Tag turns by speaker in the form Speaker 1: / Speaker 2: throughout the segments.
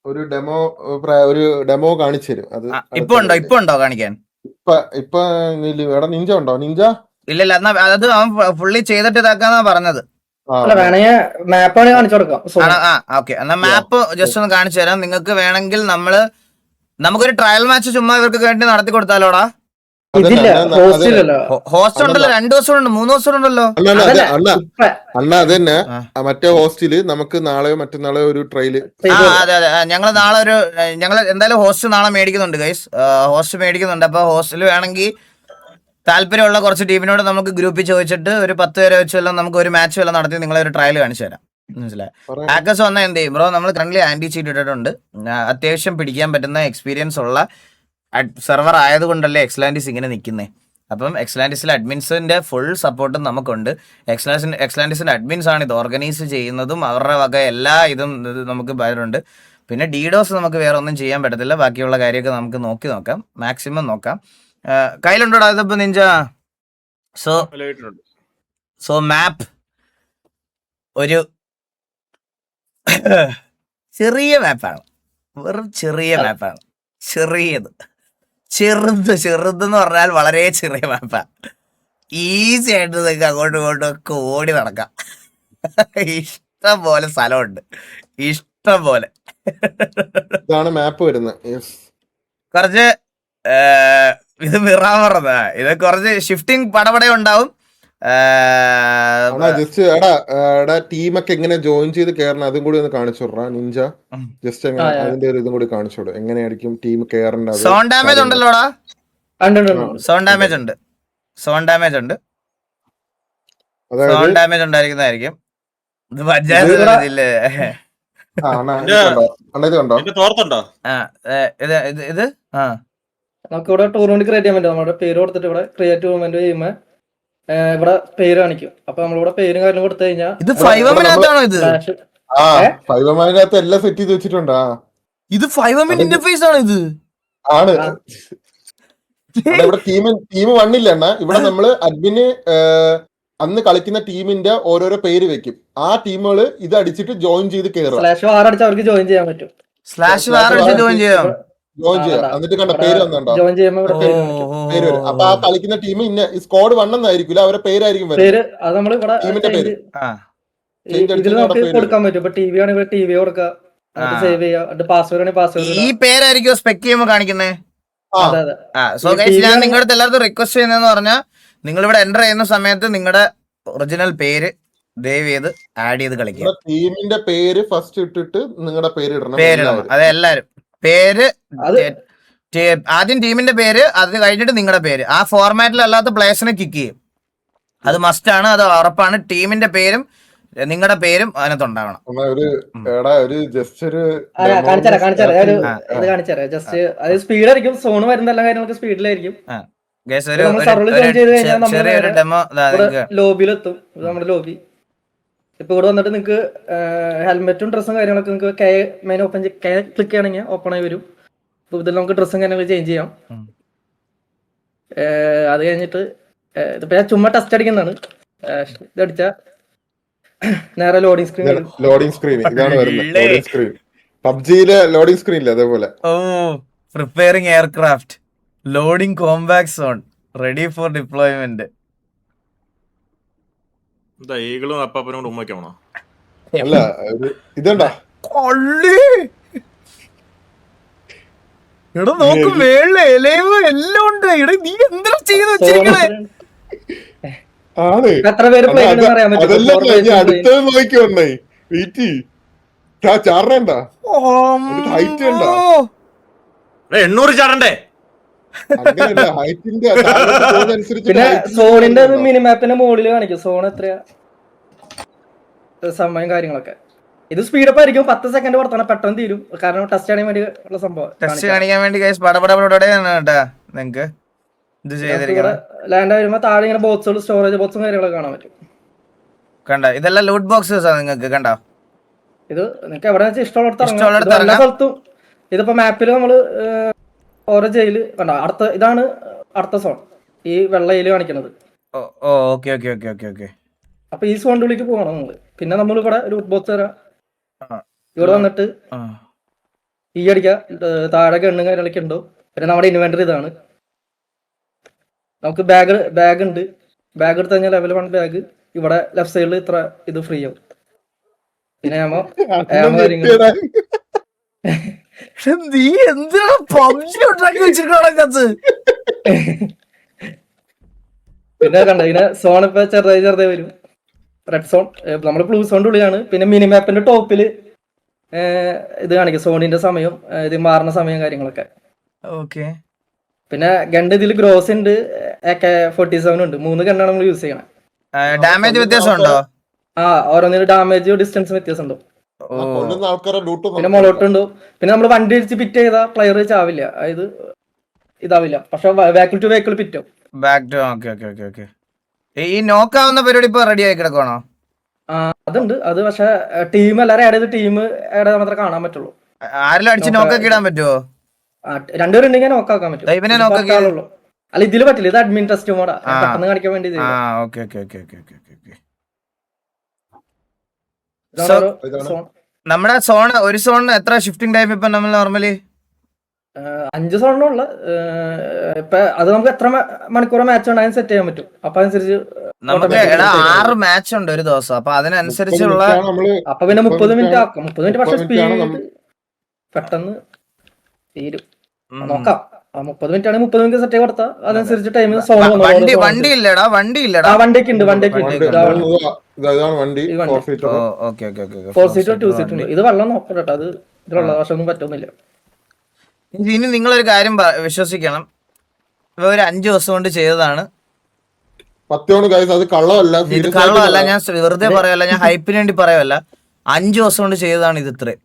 Speaker 1: ഒരു ഡെമോ ഒരു ഡെമോ കാണിച്ചു തരും. അത്
Speaker 2: ഇപ്പൊ ഉണ്ടോ കാണിക്കാൻ?
Speaker 1: ഇപ്പൊ എടാ നിഞ്ച ഉണ്ടോ? നിഞ്ച
Speaker 2: ഇല്ലല്ല, എന്നാ അത് അവൻ ഫുള്ളി ചെയ്തിട്ട് ഇതാക്കാന്നാ പറഞ്ഞത്.
Speaker 3: വേണമെങ്കിൽ മാപ്പാണ് കാണിച്ചു കൊടുക്കാം.
Speaker 2: ഓക്കെ, എന്നാ മാപ്പ് ജസ്റ്റ് ഒന്ന് കാണിച്ചു തരാം. നിങ്ങൾക്ക് വേണമെങ്കിൽ നമുക്കൊരു ട്രയൽ മാച്ച് ചുമ്മാ ഇവർക്ക് വേണ്ടി നടത്തി കൊടുത്താലോടാ. ഹോസ്റ്റ് ഉണ്ടല്ലോ, 2 ദിവസം ഉണ്ട്, 3 ദിവസം ഉണ്ടല്ലോ.
Speaker 1: അണ്ണ അത് തന്നെ. മറ്റേ ഹോസ്റ്റലില് നമുക്ക് നാളെയോ മറ്റന്നാളെയോ ഒരു ട്രയല്.
Speaker 2: അതെ, ഞങ്ങൾ എന്തായാലും ഹോസ്റ്റ് നാളെ മേടിക്കുന്നുണ്ട് ഗൈസ്. ഹോസ്റ്റ് മേടിക്കുന്നുണ്ട്. അപ്പൊ ഹോസ്റ്റലിൽ വേണമെങ്കിൽ താല്പര്യമുള്ള കുറച്ച് ടീമിനോട് നമുക്ക് ഗ്രൂപ്പിൽ ചോദിച്ചിട്ട് ഒരു 10 പേരെ വെച്ച് വല്ലതും നമുക്ക് ഒരു മാച്ച് വല്ലതും നടത്തി നിങ്ങളെ ഒരു ട്രയൽ കാണിച്ചു തരാം. മനസ്സിലായി? ഹാക്കേഴ്സ് വന്നാൽ എന്ത് ചെയ്യും ബ്രോ? നമ്മൾ കറന്റ് ആന്റി ചീറ്റ് ഇട്ടിട്ടുണ്ട്. അത്യാവശ്യം പിടിക്കാൻ പറ്റുന്ന എക്സ്പീരിയൻസ് ഉള്ള സെർവർ ആയതുകൊണ്ടല്ലേ എക്സ്ലാൻഡിസ് ഇങ്ങനെ നിൽക്കുന്നത്. അപ്പം എക്സ്ലാൻഡിസിലെ അഡ്മിൻസിന്റെ ഫുൾ സപ്പോർട്ടും നമുക്കുണ്ട്. എക്സ്ലാൻഡിസിന്റെ അഡ്മിൻസ് ആണ് ഇത് ഓർഗനൈസ് ചെയ്യുന്നതും അവരുടെ വക എല്ലാ ഇതും നമുക്ക് ബാരുണ്ട്. പിന്നെ ഡീഡോസ് നമുക്ക് വേറെ ഒന്നും ചെയ്യാൻ പറ്റത്തില്ല. ബാക്കിയുള്ള കാര്യമൊക്കെ നമുക്ക് നോക്കാം, മാക്സിമം നോക്കാം. കയ്യിലുണ്ടോടാ ഇതിപ്പോ നിഞ്ച? സോ മാപ്പ് ഒരു ചെറിയ മാപ്പാണ്, വെറും ചെറിയ മാപ്പാണ്. ചെറുതെന്ന് പറഞ്ഞാൽ വളരെ ചെറിയ മാപ്പാണ്. ഈസി ആയിട്ട് നിങ്ങൾക്ക് അങ്ങോട്ടും ഇങ്ങോട്ടും ഒക്കെ ഓടി നടക്കാം. ഇഷ്ടം പോലെ സ്ഥലമുണ്ട്, ഇഷ്ടം പോലെ.
Speaker 1: മാപ്പ് വരുന്നത്
Speaker 2: കുറച്ച് ഇത് മിറാമറതാ, ഇത് കുറച്ച് ഷിഫ്റ്റിംഗ് പടപട ഉണ്ടാവും.
Speaker 1: ടീമൊക്കെ എങ്ങനെ ജോയിൻ ചെയ്ത് കേറണം അതും കൂടി ഒന്ന് കാണിച്ചു നിഞ്ച. ജസ്റ്റ് അതിന്റെ ഒരു ഇതും കൂടി കാണിച്ചോളൂ, എങ്ങനെയായിരിക്കും ടീം കേറേണ്ടത്.
Speaker 2: സോൺ ഡാമേജ് ഉണ്ടല്ലോടാ? സോൺ ഡാമേജ് ഉണ്ട്. സോൺ ഡാമേജ് ഉണ്ടായിരിക്കുന്നതായിരിക്കും. ഇത് പഞ്ചായത്ത് ഇല്ലേ? ഇത്
Speaker 3: നമുക്കിവിടെ ടൂർണമെന്റ് ക്രിയേറ്റ് ചെയ്യാൻ പറ്റും. നമ്മുടെ പേര് കൊടുത്തിട്ട് ഇവിടെ ക്രിയേറ്റ് ടൂർണമെന്റ് ചെയ്യുമ്പോൾ ഇവിടെ പേര് കാണിക്കും. അപ്പൊ നമ്മളിവിടെ പേരും കാര്യം കൊടുത്തു കഴിഞ്ഞാൽ
Speaker 2: ഇത് 5M-നകത്താണോ? ഇത്
Speaker 1: 5M-നകത്ത് എല്ലാം സെറ്റ് ചെയ്ത് വെച്ചിട്ടുണ്ടാ?
Speaker 2: ഇത് 5M ഇന്റർഫേസ് ആണ്. ഇത്
Speaker 1: ആണ് ഇവിടെ ടീം വണ്ണില്ല എന്നാ. ഇവിടെ നമ്മള് അഡ്മിന് അന്ന് കളിക്കുന്ന ടീമിന്റെ ഓരോരോ പേര് വെക്കും. ആ ടീമുകള് ഇത് അടിച്ചിട്ട് ജോയിൻ ചെയ്ത് കയറും.
Speaker 3: അവർക്ക് ജോയിൻ ചെയ്യാൻ പറ്റും.
Speaker 2: ജോയിൻ ചെയ്യാം.
Speaker 1: എന്നിട്ട് കണ്ട പേര് വന്നുണ്ടോ? പേര് വരും. അപ്പൊ ആ കളിക്കുന്ന ടീം ഇന്ന സ്ക്വാഡ് 1 എന്നായിരിക്കില്ല, അവരുടെ പേരായിരിക്കും ടീമിന്റെ പേര്
Speaker 3: കൊടുക്കാൻ പറ്റും. ഇപ്പൊ ടിവി ആണെങ്കിൽ ടിവി കൊടുക്കാം, സേവ് ചെയ്യാം. പാസ്വേഡ് ആണെങ്കിൽ പാസ്വേഡ്.
Speaker 2: ഈ പേരായിരിക്കും സ്പെക് ചെയ്യുമ്പോൾ കാണിക്കുന്നത്. സോ ഗൈസ്, ഞാൻ നിങ്ങളുടെ എല്ലാവർക്കും റിക്വസ്റ്റ് ചെയ്യുന്നതെന്ന് പറഞ്ഞാൽ നിങ്ങൾ ഇവിടെ എൻ്റർ ചെയ്യുന്ന സമയത്ത് നിങ്ങളുടെ ഒറിജിനൽ പേര് ദയവ് ചെയ്ത് ആഡ് ചെയ്ത് കളിക്കുക.
Speaker 1: ടീമിന്റെ പേര് ഫസ്റ്റ് ഇട്ടിട്ട് നിങ്ങളുടെ പേരിടണം.
Speaker 2: അതെ, എല്ലാരും പേര് ആദ്യം ടീമിന്റെ പേര്, അത് കഴിഞ്ഞിട്ട് നിങ്ങളുടെ പേര്. ആ ഫോർമാറ്റിൽ അല്ലാത്ത പ്ലേയേഴ്സിനെ കിക്ക് ചെയ്യും. അത് മസ്റ്റ് ആണ്, അത് ഉറപ്പാണ്. ടീമിന്റെ പേരും നിങ്ങളുടെ പേരും അതിനകത്തുണ്ടാവണം.
Speaker 3: സ്പീഡായിരിക്കും, സോൺ വരുന്ന എല്ലാ കാര്യങ്ങളൊക്കെ സ്പീഡിലായിരിക്കും.
Speaker 2: ചെറിയൊരു ഡെമോ
Speaker 3: ലോബിയിലെത്തും. നമ്മുടെ ലോബി ഇപ്പൊ ഇവിടെ വന്നിട്ട് നിങ്ങൾക്ക് ഹെൽമെറ്റും ഡ്രസ്സും കാര്യങ്ങളൊക്കെ നിങ്ങൾക്ക് മെയിൻ ഓപ്പൺ ക്ലിക്ക് ചെയ്യണമെങ്കിൽ ഓപ്പൺ ആയി വരും. ഇതിൽ നമുക്ക് ഡ്രസ്സും കാര്യങ്ങളൊക്കെ ചേഞ്ച് ചെയ്യാം. അത് കഴിഞ്ഞിട്ട് ഇതിപ്പോ ഞാൻ ചുമ്മാ ടെസ്റ്റ് അടിക്കുന്നതാണ്. ഇതടിച്ച നേരെ ലോഡിംഗ് സ്ക്രീൻ
Speaker 1: ഇതാണ് വരുന്നത്. പബ്ജിയിലെ ലോഡിംഗ് സ്ക്രീനില്ലേ അതേപോലെ.
Speaker 2: Preparing aircraft, loading compact zone, ready for deployment.
Speaker 4: ഈഗിളും അപ്പാപ്പനും ഉമ്മയ്ക്കാണോ?
Speaker 1: അല്ല, ഇതെന്താ
Speaker 2: എടാ നോക്ക്, മേളില് ഇലവ് എല്ലാം ഉണ്ട്. എടാ നീ എന്താ ചെയ്ത് വെച്ചിരിക്കണേ?
Speaker 1: അടുത്തത് നോക്കിയോണ്ടേ വെയിറ്റ് ചാടണ്ട.
Speaker 4: 800 ചാടണ്ടേ?
Speaker 3: പിന്നെ സോണിന്റെ മിനിമാപ്പിന്റെ മുകളിൽ കാണിക്കും സോൺ എത്രയാ സമയം കാര്യങ്ങളൊക്കെ. ഇത് സ്പീഡപ്പ് ആയിരിക്കും. 10 സെക്കൻഡ് പുറത്താണ്, പെട്ടെന്ന് തീരും. കാരണം ടെസ്റ്റ് ചെയ്യാൻ വേണ്ടി ഉള്ള സംഭവം.
Speaker 2: ടെസ്റ്റ് കാണിക്കാൻ വേണ്ടി നിങ്ങക്ക്
Speaker 3: ലാൻഡ് വരുമ്പോ താഴെ ഇങ്ങനെ ബോക്സുകൾ, സ്റ്റോറേജ് ബോക്സും കാര്യങ്ങളൊക്കെ കാണാൻ പറ്റും.
Speaker 2: കണ്ട, ഇതെല്ലാം ലൂട്ട് ബോക്സസ് ആണ് നിങ്ങൾക്ക്. കണ്ടോ,
Speaker 3: ഇത് നിങ്ങൾക്ക് എവിടെ വെച്ചാൽ ഇഷ്ടമുള്ള എല്ലാ സ്ഥലത്തും. ഇതിപ്പോ മാപ്പില് നമ്മള് ഓരോ ജയില് കണ്ട, ഇതാണ് അടുത്ത സോൺ, ഈ വെള്ളയില് കാണിക്കണത്. അപ്പൊ ഈ സോണിന്റെ ഉള്ളിലേക്ക് പോകണം നമ്മള്. പിന്നെ നമ്മൾ ഇവിടെ ലൂട്ട് ബോക്സ് വരാം. ഇവിടെ വന്നിട്ട് ഈ അടിക്കുക, താഴെ ഗണ്ണും കാര്യങ്ങളൊക്കെ ഉണ്ടോ. പിന്നെ നമ്മുടെ ഇൻവെന്ററി ഇതാണ്. നമുക്ക് ബാഗ് ഉണ്ട്. ബാഗ് എടുത്ത് കഴിഞ്ഞാൽ ലെവൽ 1 ബാഗ് ഇവിടെ ലെഫ്റ്റ് സൈഡിൽ ഇത്ര ഇത് ഫ്രീ ആവും. പിന്നെ
Speaker 2: നീ എന്തിനാ PUBG ഉണ്ടാക്കി വെച്ചിരിക്കണത്?
Speaker 3: പിന്നെ കണ്ട ഇതിനെ സോൺ ഇപ്പൊ ചെറുതായി വരും. റെഡ് സോൺ നമ്മൾ ബ്ലൂ സോണിന്റെ ഉള്ളിലാണ്. പിന്നെ മിനിമാപ്പിന്റെ ടോപ്പില് ഇത് കാണിക്കും സോണിന്റെ സമയം, ഇത് മാറുന്ന സമയം കാര്യങ്ങളൊക്കെ.
Speaker 2: ഓക്കെ.
Speaker 3: പിന്നെ ഗണ്ട് ഇതിൽ ഗ്രോസ് ഉണ്ട്, AK-47 ഉണ്ട്. 3 ഗണ്ണാണ് നമ്മൾ യൂസ് ചെയ്യണം.
Speaker 2: ഡാമേജ് വ്യത്യാസം ഉണ്ടോ?
Speaker 3: ആ, ഓരോന്നിനും ഡാമേജ് ഡിസ്റ്റൻസ് വ്യത്യാസം ഉണ്ടോ.
Speaker 1: കൊല്ലുന്ന ആൾക്കാരെ ലൂട്ട്
Speaker 3: പിന്നെ മൊളോട്ട് ഉണ്ടോ. പിന്നെ നമ്മൾ വണ്ടി ഇടിച്ച് പിറ്റ് ചെയ്താൽ പ്ലെയർ ചാവില്ല, അതായത് ഇതാവില്ല. പക്ഷെ വെഹിക്കിൾ ടു വെഹിക്കിൾ പിറ്റോ.
Speaker 2: Back to okay. ഈ നോക്കാവുന്ന പരിപാടി ഇപ്പൊ റെഡി ആയി കിടക്കണോ?
Speaker 3: അതുണ്ട്. അത് പക്ഷെ ടീം എല്ലാരും ആഡ് ചെയ്ത് ടീം ആഡ് ചെയ്താൽ മാത്രമേ കാണാൻ പറ്റുള്ളൂ.
Speaker 2: ആരെല്ലാം അടിച്ച് നോക്കൊക്കെ ഇടാൻ പറ്റുമോ?
Speaker 3: രണ്ടുപേരുണ്ടെങ്കിൽ നോക്കാക്കാൻ പറ്റും.
Speaker 2: ഇവനെ നോക്കൊക്കെ
Speaker 3: അല്ല, ഇതില് പറ്റില്ല. ഇത് അഡ്മിൻ ടെസ്റ്റ് മോഡാ, പെട്ടെന്ന് കാണിക്കാൻ വേണ്ടി.
Speaker 2: നമ്മുടെ ഒരു സോണിന് എത്ര ഷിഫ്റ്റിംഗ് ടൈം ഇപ്പൊ നമ്മൾ നോർമലി?
Speaker 3: 5 സോണിനുള്ള ഇപ്പൊ അത് നമുക്ക് എത്ര മണിക്കൂർ മാച്ച് ഉണ്ടെങ്കിൽ സെറ്റ് ചെയ്യാൻ പറ്റും. അപ്പൊ അനുസരിച്ച്
Speaker 2: നമുക്ക് 6 മാച്ച് ഉണ്ട് ഒരു ദിവസം. അപ്പൊ അതിനനുസരിച്ചുള്ള
Speaker 3: അപ്പൊ പിന്നെ 30 മിനിറ്റ് ആക്കും. 30 മിനിറ്റ് പക്ഷെ സ്പീഡ് പെട്ടെന്ന് തീരും. നോക്കാം. 30 മിനിറ്റ് ആണെങ്കിൽ 30 മിനിറ്റ് സെറ്റ് കൊടുത്താൽ അതനുസരിച്ച് ടൈം
Speaker 2: വണ്ടി ഇല്ലടാ.
Speaker 3: വണ്ടിയൊക്കെ ഉണ്ട്. 4 സീറ്റോ 2 സീറ്റോ ഉണ്ട്. ഇത് വെള്ളം നോക്കട്ടോ, അത് ഇതിലുള്ള പക്ഷെ ഒന്നും പറ്റുന്നില്ല.
Speaker 2: ഇനി നിങ്ങളൊരു കാര്യം വിശ്വസിക്കണം, ഒരു 5 ദിവസം കൊണ്ട് ചെയ്തതാണ്.
Speaker 1: അത് കള്ളമല്ല,
Speaker 2: ഇത് കള്ളമല്ല, ഞാൻ വെറുതെ പറയല്ല, ഞാൻ ഹൈപ്പിന് വേണ്ടി പറയല്ല. 5 ദിവസം കൊണ്ട് ചെയ്തതാണ് ഇത് ഇത്രയും.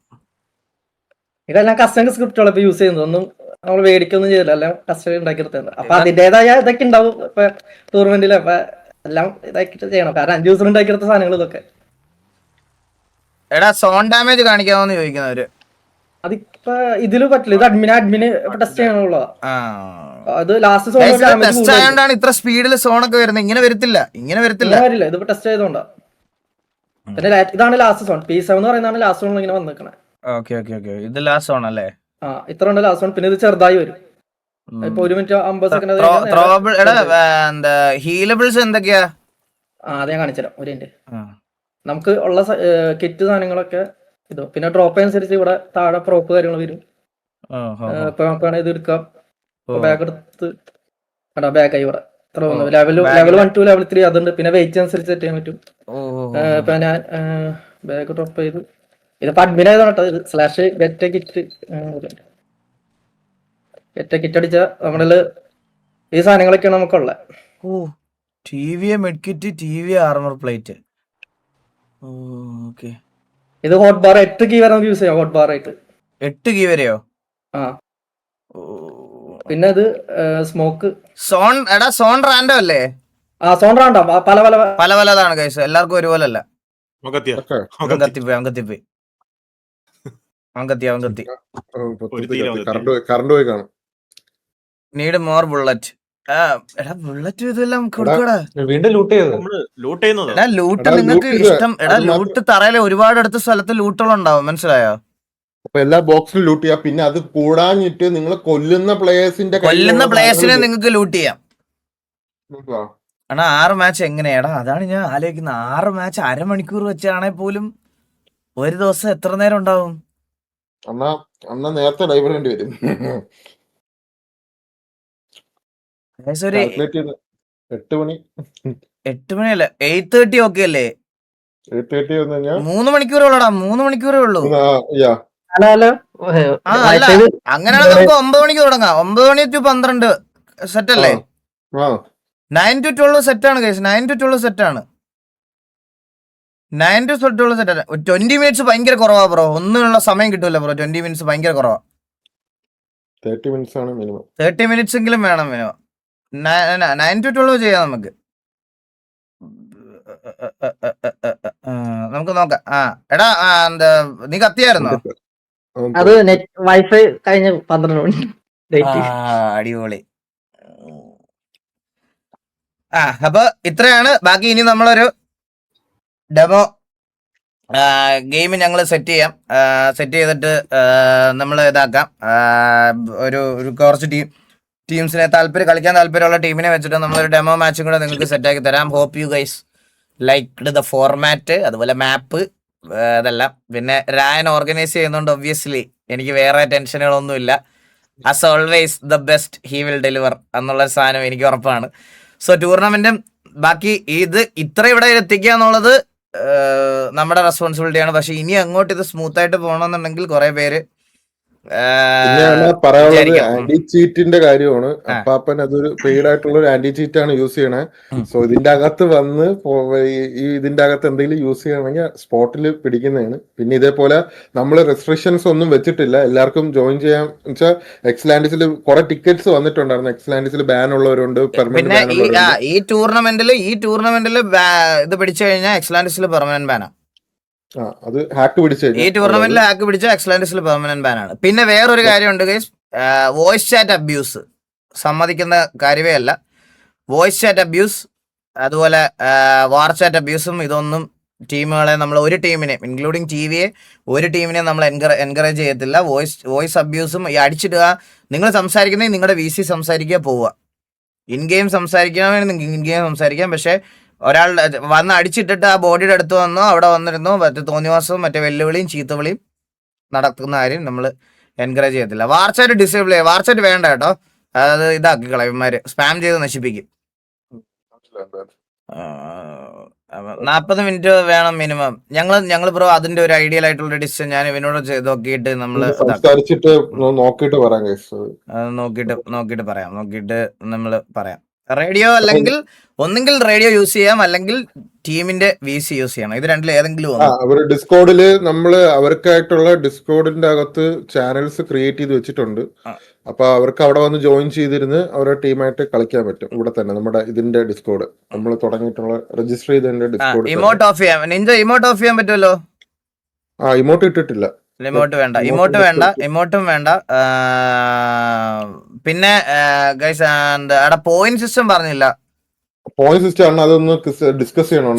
Speaker 3: ഇതെല്ലാം കസ്റ്റമർ സ്ക്രിപ്റ്റുകൾ ഇപ്പൊ യൂസ് ചെയ്യുന്നത്, ഒന്നും നമ്മൾ മേടിക്കൊന്നും ചെയ്തില്ല, എല്ലാം കസ്റ്റമർ ഉണ്ടാക്കിയെടുത്തത്. അപ്പൊ അതിന്റേതായ ഇതൊക്കെ ഉണ്ടാവും ഇപ്പൊ ടൂർണമെന്റിൽ. അപ്പൊ എല്ലാം ഇതാക്കിട്ട് ചെയ്യണം, കാരണം 5 ദിവസം ഉണ്ടാക്കിയെടുത്ത സാധനങ്ങൾ ഇതൊക്കെ.
Speaker 2: എടാ സോൺ ഡാമേജ് കാണിക്കാമോന്ന് ചോദിക്കുന്നവര്.
Speaker 3: അതിപ്പോ ഇതില് പറ്റില്ല. ഇത് അഡ്മിന് ടെസ്റ്റ് ചെയ്യണുള്ളതാ. അത് ലാസ്റ്റ് സോൺ
Speaker 2: ടെസ്റ്റ് ആയതുകൊണ്ടാണ് ഇത്ര സ്പീഡിൽ സോണൊക്കെ വരുന്നത്. ഇങ്ങനെ വരത്തില്ല.
Speaker 3: വരില്ല. ഇതിപ്പോ ടെസ്റ്റ് ചെയ്തോണ്ടാ. പിന്നെ ഇതാണ് ലാസ്റ്റ് സോൺ. P7 എന്ന് പറയുന്നതാണ് ലാസ്റ്റ് സോൺ ഇങ്ങനെ വന്നിരിക്കണേ.
Speaker 2: ഇത് ലാസ്റ്റ് സോൺ അല്ലേ?
Speaker 3: ഇത്ര ഉണ്ട് ലാസ്റ്റ് സോൺ. പിന്നെ ഇത് ചെറുതായി വരും. ഇപ്പൊ 1 മിനിറ്റ് 50 സെക്കൻഡ്.
Speaker 2: ഹീലബിൾസ് എന്തൊക്കെയാ?
Speaker 3: അത് ഞാൻ കാണിച്ചുതരാം ഒരു മിനിറ്റ്. നമുക്ക് ഉള്ള കിറ്റ് സാധനങ്ങളൊക്കെ ഇത്. പിന്നെ ഡ്രോപ്പ് അനുസരിച്ച് ഇവിടെ താഴെ പ്രോപ്പ് കാര്യങ്ങൾ വരും. ഇപ്പൊ നമുക്കാണെങ്കിൽ ഇത് എടുക്കാം. ബാഗ് എടുത്ത് ബാഗായി ഇവിടെ ഇത്ര ലെവൽ 1 to ലെവൽ 3 അതുണ്ട്. പിന്നെ വെയിറ്റ് അനുസരിച്ച് സെറ്റ് ചെയ്യാൻ പറ്റും. ഇപ്പൊ ഞാൻ ബാഗ് ഡ്രോപ്പ് ചെയ്ത് ഇതിപ്പോ അഡ്മിൻ ആയതാണ് കേട്ടോ. ഇത് ഗെറ്റ് കിറ്റ് അടിച്ച നമ്മളില് ഈ സാധനങ്ങളൊക്കെയാണ് നമുക്കുള്ള.
Speaker 2: Armour plate.
Speaker 3: ഇത് ഹോട്ട് ബാർ 8 കീ വരെ നമുക്ക് യൂസ് ചെയ്യാം. ഹോട്ട് ബാർ ആയിട്ട്
Speaker 2: 8 കീ വരെയോ?
Speaker 3: പിന്നെ ഇത് സ്മോക്ക്
Speaker 2: സോൺ റാൻഡം അല്ലേ?
Speaker 3: സോൺ റാൻഡം
Speaker 2: പല പലതാണ് ഗൈസ്, എല്ലാവർക്കും ഒരുപോലെ അല്ല.
Speaker 1: കറണ്ട് പോയി കാണും.
Speaker 2: Need more bullet. ബുള്ളറ്റ് ഇതെല്ലാം കൊടുക്കടാ. ലൂട്ട് നിങ്ങൾക്ക് ഇഷ്ടം. ലൂട്ട് തറയിലെ ഒരുപാട് അടുത്ത സ്ഥലത്ത് ലൂട്ടുകളുണ്ടാവും, മനസ്സിലായോ?
Speaker 1: അപ്പൊ എല്ലാ ബോക്സിലും ലൂട്ട് ചെയ്യാം. പിന്നെ അത് കൂടാഞ്ഞിട്ട് നിങ്ങൾ കൊല്ലുന്ന
Speaker 2: പ്ലേയേഴ്സിനെ നിങ്ങൾക്ക് ലൂട്ട് ചെയ്യാം. 6 മാച്ച് എങ്ങനെയാടാ? അതാണ് ഞാൻ ആലോചിക്കുന്നത്. 6 മാച്ച് അരമണിക്കൂർ വെച്ചാണെ പോലും ഒരു ദിവസം എത്ര നേരം ഉണ്ടാവും?
Speaker 1: അന്നാ നേരത്തെ ലൈവ് വേണ്ടി വരും. 8
Speaker 2: മണിയല്ല, 8:30 ഓക്കെ അല്ലേ? 3 മണിക്കൂറുള്ളടാ. 3 മണിക്കൂറേ ഉള്ളൂ. അങ്ങനെയാണെങ്കിൽ നമുക്ക് 9 മണിക്ക് തുടങ്ങാം. 9 മണി to 12 സെറ്റ് അല്ലേ? 9 to 12 സെറ്റ് ആണ് കേസ്. 9 to 12 സെറ്റ് ആണ്. 9 to 12 സെറ്റ് ആണ്. 20 മിനിറ്റ്സ് ഭയങ്കര കുറവാ ബ്രോ. ഒന്നിനുള്ള സമയം കിട്ടൂല ബ്രോ. 20 മിനിറ്റ്സ് ഭയങ്കര കുറവാ.
Speaker 1: 30 മിനിറ്റ്സ് ആണ് മിനിമം.
Speaker 2: 30 മിനിറ്റ്സ് എങ്കിലും വേണം മിനിമം. 9 to 12 ചെയ്യാം നമുക്ക്. നമുക്ക് നോക്കാം. എടാ എന്താ നീ കത്തിയായിരുന്നോ?
Speaker 3: അത് നെറ്റ് വൈഫൈ കഴിഞ്ഞ 12 മണി.
Speaker 2: അടിപൊളി. അപ്പൊ ഇത്രയാണ്. ബാക്കി ഇനി നമ്മളൊരു ഡെമോ ഗെയിം ഞങ്ങൾ സെറ്റ് ചെയ്യാം. സെറ്റ് ചെയ്തിട്ട് നമ്മൾ ഇതാക്കാം. ഒരു കുറച്ച് ടീംസിനെ കളിക്കാൻ താല്പര്യമുള്ള ടീമിനെ വെച്ചിട്ട് നമ്മളൊരു ഡെമോ മാച്ചും കൂടെ നിങ്ങൾക്ക് സെറ്റാക്കി തരാം. Hope you guys liked the format, അതുപോലെ മാപ്പ്, അതെല്ലാം. പിന്നെ രായൻ ഓർഗനൈസ് ചെയ്യുന്നുണ്ട്. ഒബ്വിയസ്ലി എനിക്ക് വേറെ ടെൻഷനുകളൊന്നുമില്ല. As always the best he will deliver എന്നുള്ള സാധനം എനിക്ക് ഉറപ്പാണ്. സോ ടൂർണമെന്റും ബാക്കി ഇത് ഇത്ര ഇവിടെ എത്തിക്കുക എന്നുള്ളത് നമ്മുടെ റെസ്പോൺസിബിലിറ്റിയാണ്. പക്ഷെ ഇനി അങ്ങോട്ട് ഇത് സ്മൂത്ത് ആയിട്ട് പോകണമെന്നുണ്ടെങ്കിൽ കുറെ പേര്
Speaker 1: പിന്നെയാണ് പറയാനുള്ളത് ആന്റി ചീറ്റിന്റെ കാര്യമാണ്. അപ്പാപ്പൻ അതൊരു പെയ്ഡ് ആയിട്ടുള്ള ഒരു ആന്റി ചീറ്റ് ആണ് യൂസ് ചെയ്യണേ. സോ ഇതിന്റെ അകത്ത് വന്ന് ഇതിന്റെ അകത്ത് എന്തെങ്കിലും യൂസ് ചെയ്യണമെങ്കിൽ സ്പോട്ടിൽ പിടിക്കുന്നതാണ്. പിന്നെ ഇതേപോലെ നമ്മൾ റെസ്ട്രിക്ഷൻസ് ഒന്നും വെച്ചിട്ടില്ല, എല്ലാവർക്കും ജോയിൻ ചെയ്യാൻ വെച്ചാൽ എക്സ്ലാൻഡിസിൽ കുറെ ടിക്കറ്റ്സ് വന്നിട്ടുണ്ടായിരുന്നു. എക്സ്ലാൻഡിസിൽ ബാൻ ഉള്ളവരുണ്ട്,
Speaker 2: പിന്നെ ഈ ടൂർണമെന്റിൽ ഇത് പിടിച്ചു കഴിഞ്ഞാൽ എക്സ്ലാൻഡിസിൽ പെർമനന്റ് ബാനാണ്.
Speaker 1: അത് ഹാക്ക് പിടിച്ചു
Speaker 2: ഈ ടൂർണമെന്റിൽ ഹാക്ക് പിടിച്ച എക്സ്ലാൻഡിസിൽ പെർമനന്റ് ബാനാണ്. പിന്നെ വേറൊരു കാര്യമുണ്ട് ഗൈസ്, വോയിസ് ചാറ്റ് അബ്യൂസ് സമ്മതിക്കുന്ന കാര്യമേ അല്ല. വോയിസ് ചാറ്റ് അബ്യൂസ് അതുപോലെ വാർ ചാറ്റ് അബ്യൂസും ഇതൊന്നും ടീമുകളെ നമ്മൾ ഒരു ടീമിനെ ഇൻക്ലൂഡിങ് ടിവിയെ ഒരു ടീമിനെ നമ്മൾ എൻകറേജ് ചെയ്യത്തില്ല. വോയിസ് അബ്യൂസും ഈ അടിച്ചിടുക, നിങ്ങൾ സംസാരിക്കുന്നത് നിങ്ങളുടെ VC സംസാരിക്കുക, പോവുക. ഇൻ ഗെയിം സംസാരിക്കണമെങ്കിൽ ഇൻ ഗെയിം സംസാരിക്കാം. പക്ഷെ ഒരാൾ വന്ന് അടിച്ചിട്ടിട്ട് ആ ബോഡിയുടെ അടുത്ത് വന്നോ അവിടെ വന്നിരുന്നോ മറ്റേ തോന്നിവാസവും മറ്റേ വെല്ലുവിളിയും ചീത്തവിളിയും നടക്കുന്ന കാര്യം നമ്മൾ എൻകറേജ് ചെയ്യത്തില്ല. വാർച്ചാറ്റ് ഡിസേബിൾ ചെയ്യുക, വാർച്ചാറ്റ് വേണ്ട കേട്ടോ, അത് ഇതാക്കി കളയന്മാര് സ്പാം ചെയ്ത് നശിപ്പിക്കും. 40 മിനിറ്റ് വേണം മിനിമം. ഞങ്ങൾ ബ്രോ അതിന്റെ ഒരു ഐഡിയൽ ആയിട്ടുള്ള ഡിസിഷൻ ഞാൻ ഇവനോട് നോക്കിയിട്ട് നമ്മള്
Speaker 1: നോക്കിയിട്ട്
Speaker 2: നമ്മള് പറയാം. റേഡിയോ അല്ലെങ്കിൽ ഒന്നെങ്കിൽ റേഡിയോ യൂസ് ചെയ്യാം, അല്ലെങ്കിൽ ടീമിന്റെ VC യൂസ് ചെയ്യണം. ഇത് രണ്ടിൽ ഏതെങ്കിലും
Speaker 1: അവര് ഡിസ്കോഡില് നമ്മള് അവർക്കായിട്ടുള്ള ഡിസ്കോഡിന്റെ അകത്ത് ചാനൽസ് ക്രിയേറ്റ് ചെയ്ത് വെച്ചിട്ടുണ്ട്. അപ്പൊ അവർക്ക് അവിടെ വന്ന് ജോയിൻ ചെയ്തിരുന്ന് അവരുടെ ടീമായിട്ട് കളിക്കാൻ പറ്റും. ഇവിടെ തന്നെ നമ്മുടെ ഇതിന്റെ ഡിസ്കോഡ് നമ്മൾ തുടങ്ങിയിട്ടുള്ള രജിസ്റ്റർ ചെയ്തതിന്റെ ഡിസ്കോഡ്.
Speaker 2: ഇമോട്ട് ഓഫ് ചെയ്യാം. ഇമോട്ട് ഓഫ് ചെയ്യാൻ പറ്റുമല്ലോ.
Speaker 1: ഇമോട്ട് ഇട്ടിട്ടില്ല.
Speaker 2: ഇമോട്ടും വേണ്ട. പിന്നെ ഗൈസ് അവിടെ പോയിന്റ് സിസ്റ്റം പറഞ്ഞില്ല.
Speaker 1: പോയിന്റ് സിസ്റ്റം ആണ്, അതൊന്ന് ഡിസ്കസ് ചെയ്യണം.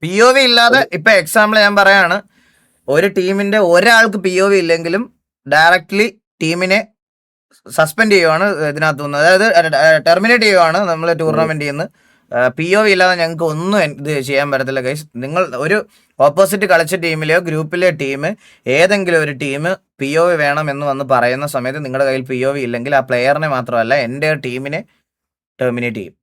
Speaker 2: POV ഇല്ലാതെ ഇപ്പൊ എക്സാമ്പിൾ ഞാൻ പറയാണ്, ഒരു ടീമിന്റെ ഒരാൾക്ക് POV ഇല്ലെങ്കിലും ഡയറക്ട്ലി ടീമിനെ സസ്പെൻഡ് ചെയ്യുവാണ് ഇതിനകത്തുനിന്ന്, അതായത് ടെർമിനേറ്റ് ചെയ്യുവാണ് നമ്മൾ ടൂർണമെന്റിൽ നിന്ന്. POV ഇല്ലാതെ ഞങ്ങൾക്ക് ഒന്നും ഇത് ചെയ്യാൻ പറ്റത്തില്ല ഗൈസ്. നിങ്ങൾ ഒരു ഓപ്പോസിറ്റ് കളിച്ച ടീമിലെയോ ഗ്രൂപ്പിലെ ടീം ഏതെങ്കിലും ഒരു ടീം POV വേണം എന്ന് വന്ന് പറയുന്ന സമയത്ത് നിങ്ങളുടെ കയ്യിൽ POV ഇല്ലെങ്കിൽ ആ പ്ലെയറിനെ മാത്രമല്ല എൻ്റെ ടീമിനെ ടെർമിനേറ്റ് ചെയ്യും.